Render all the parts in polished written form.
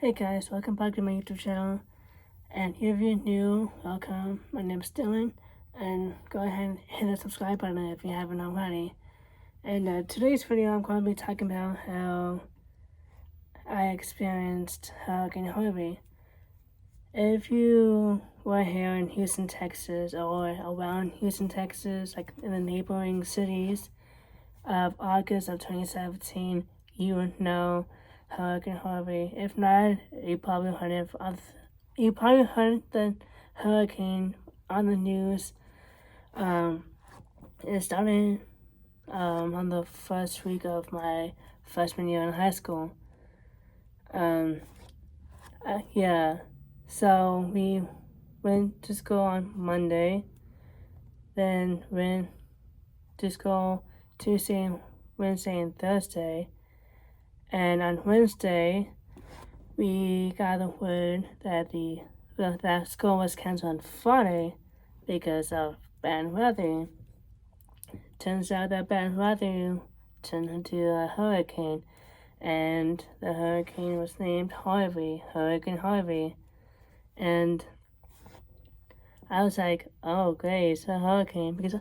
Hey guys, welcome back to my YouTube channel. And if you're new, welcome. My name is Dylan, and go ahead and hit the subscribe button if you haven't already. And today's video, I'm going to be talking about how I experienced Hurricane Harvey. If you were here in Houston, Texas, or around Houston, Texas, like in the neighboring cities of August of 2017, you would know Hurricane Harvey. If not, you probably heard the hurricane on the news. It started on the first week of my freshman year in high school. Yeah. So we went to school on Monday, then went to school Tuesday, Wednesday, and Thursday. And on Wednesday, we got the word that that school was canceled on Friday because of bad weather. Turns out that bad weather turned into a hurricane, and the hurricane was named Harvey, Hurricane Harvey. And I was like, oh great, it's a hurricane, because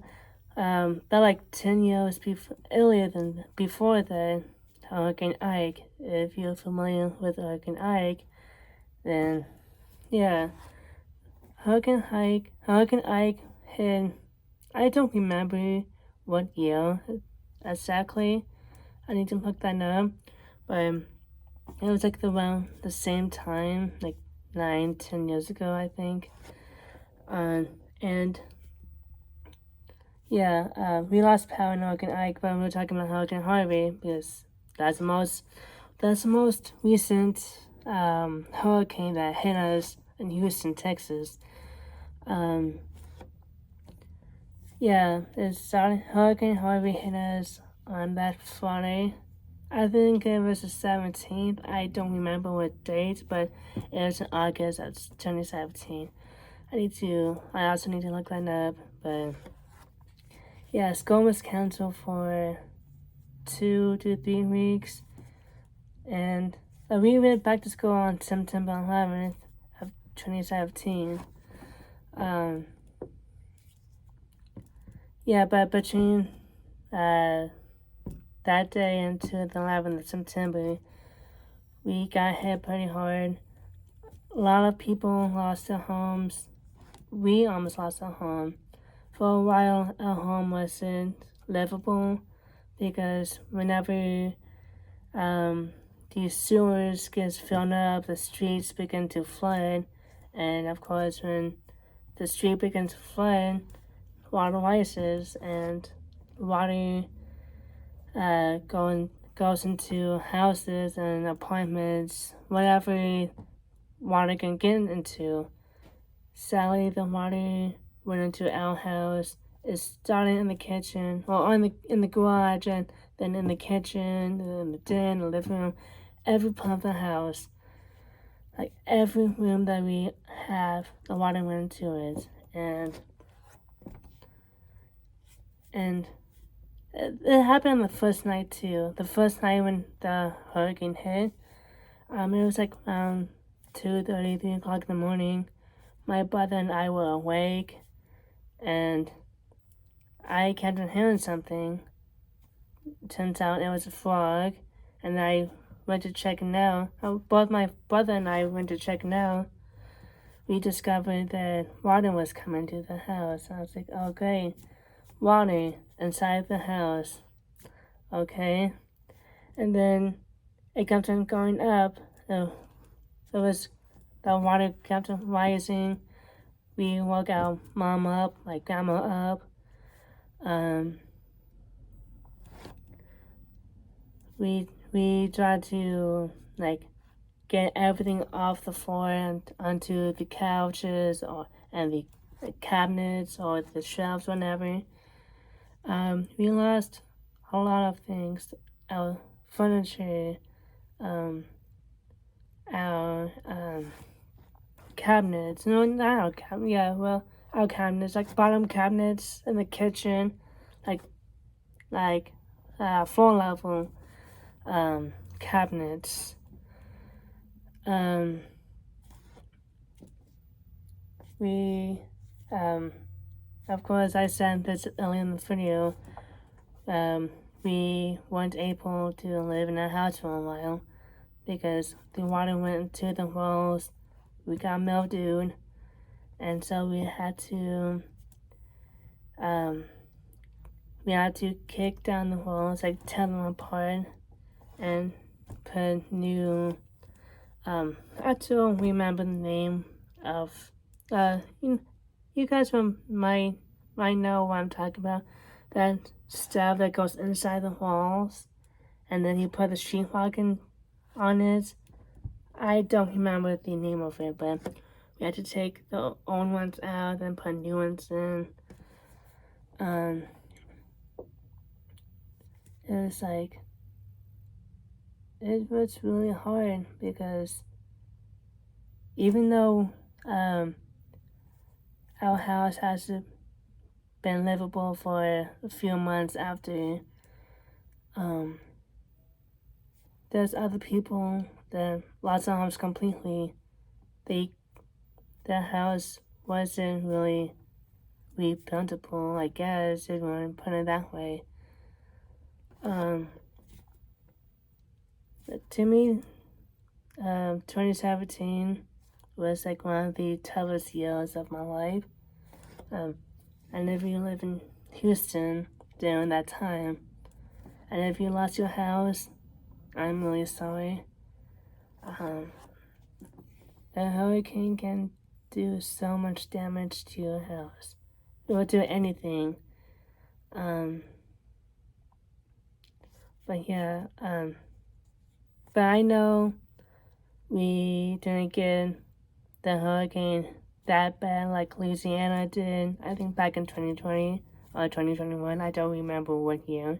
that like 10 years before that, Hurricane Ike. If you're familiar with Hurricane Ike, then yeah, Hurricane Ike hit. I don't remember what year exactly. I need to look that up, but it was like around the same time, like 9-10 years ago, I think. And yeah, we lost power in Hurricane Ike, but we were talking about Hurricane Harvey because that's the most recent hurricane that hit us in Houston, Texas. Yeah, Hurricane Harvey hit us on that Friday. I think it was the 17th. I don't remember what date, but it was in August of 2017. I also need to look that up, but yeah, school was canceled for 2 to 3 weeks, and we went back to school on September 11th of 2017. Yeah, but between that day into the 11th of September, we got hit pretty hard. A lot of people lost their homes. We almost lost our home. For a while, our home wasn't livable because whenever these sewers get filled up, the streets begin to flood. And of course, when the street begins to flood, water rises and water goes into houses and apartments, whatever water can get into. Sadly, the water went into our house. It started in the kitchen, or in the garage, and then in the kitchen, in the den, the living room, every part of the house. Like every room that we have, the water went into it, and it happened on the first night too. The first night when the hurricane hit, it was like around 2:30, 3 o'clock in the morning. My brother and I were awake, and I kept on hearing something. Turns out it was a frog, and I went to check it out. Both my brother and I went to check it out. We discovered that water was coming to the house. I was like, oh great, water inside the house. Okay. And then it kept on going up. The water kept on rising. We woke our mom up, my grandma up. We tried to get everything off the floor and onto the couches and the cabinets or the shelves, whatever. We lost a lot of things, our furniture, our cabinets. No, not our cabinets. Yeah, well, our cabinets, like bottom cabinets in the kitchen, like floor level cabinets. We, of course, I said this earlier in the video. We weren't able to live in a house for a while because the water went to the walls. We got mildewed, and so we had to kick down the walls, like tear them apart, and put new. I don't remember the name of. You guys might know what I'm talking about. That stuff that goes inside the walls, and then you put the sheetrock on it. I don't remember the name of it, but we had to take the old ones out and put new ones in. It was really hard because even though our house hasn't been livable for a few months after, there's other people that lost their homes completely. Their house wasn't really rebuildable, I guess, if you want to put it that way. But to me, 2017 was like one of the toughest years of my life. And if you live in Houston during that time, and if you lost your house, I'm really sorry. A hurricane can do so much damage to your house. It will do anything. But yeah, but I know we didn't get the hurricane that bad like Louisiana did, I think back in 2020 or 2021, I don't remember what year.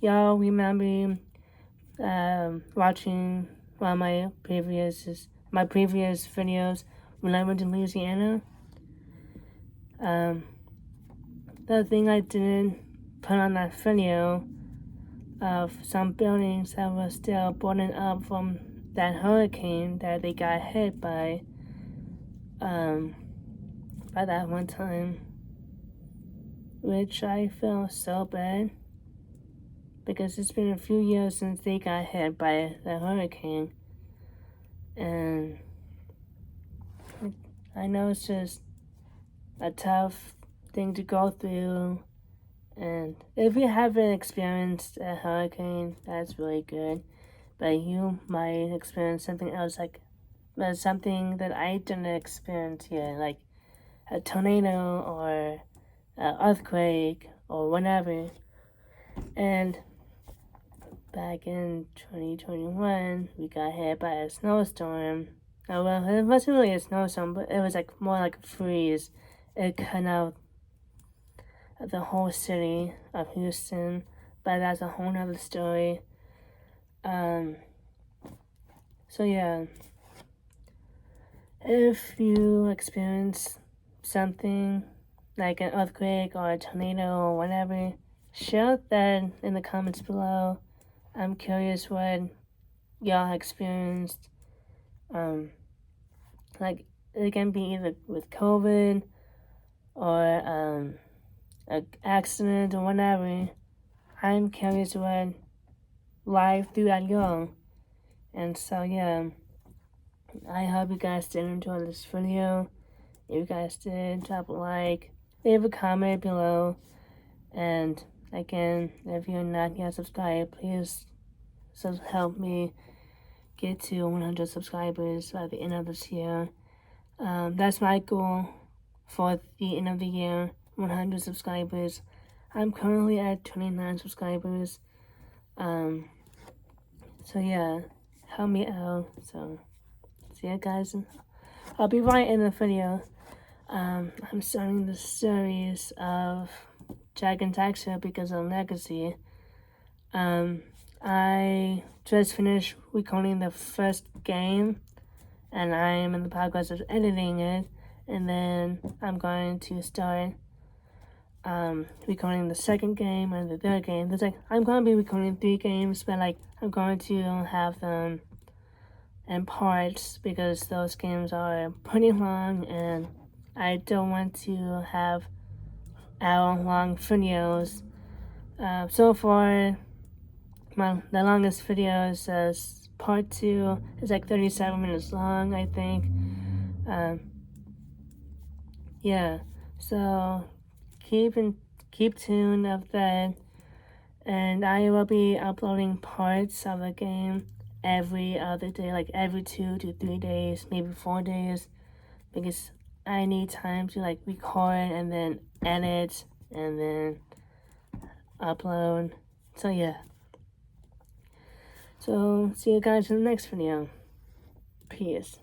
Y'all remember watching one of my previous videos when I went to Louisiana? The thing I didn't put on that video of some buildings that were still boarding up from that hurricane that they got hit by that one time, which I felt so bad because it's been a few years since they got hit by the hurricane, and I know it's just a tough thing to go through. And if you haven't experienced a hurricane, that's really good. But you might experience something else, like something that I didn't experience yet, like a tornado or an earthquake or whatever. And back in 2021, we got hit by a snowstorm. Oh, well, it wasn't really a snowstorm, but it was like more like a freeze. It cut out the whole city of Houston, but that's a whole nother story. So yeah, if you experience something like an earthquake or a tornado or whatever, share that in the comments below. I'm curious what y'all experienced. Like it can be either with COVID or an accident or whatever. I'm curious what life threw at y'all. And so yeah, I hope you guys did enjoy this video. If you guys did, drop a like, leave a comment below, and again, if you're not yet subscribed, please help me get to 100 subscribers by the end of this year. That's my goal for the end of the year, 100 subscribers. I'm currently at 29 subscribers. So yeah, help me out. So see you guys. I'll be right in the video. I'm starting the series of Jack and Daxter because of Legacy. I just finished recording the first game, and I am in the progress of editing it, and then I'm going to start recording the second game and the third game. There's like I'm gonna be recording 3 games, but like I'm going to have them in parts because those games are pretty long and I don't want to have hour-long videos. So far, the longest video is part 2. It's like 37 minutes long, I think. Yeah, so keep tuned of that, and I will be uploading parts of the game every other day, like every 2 to 3 days, maybe 4 days, because I need time to like record and then edit and then upload. So yeah. So see you guys in the next video. Peace.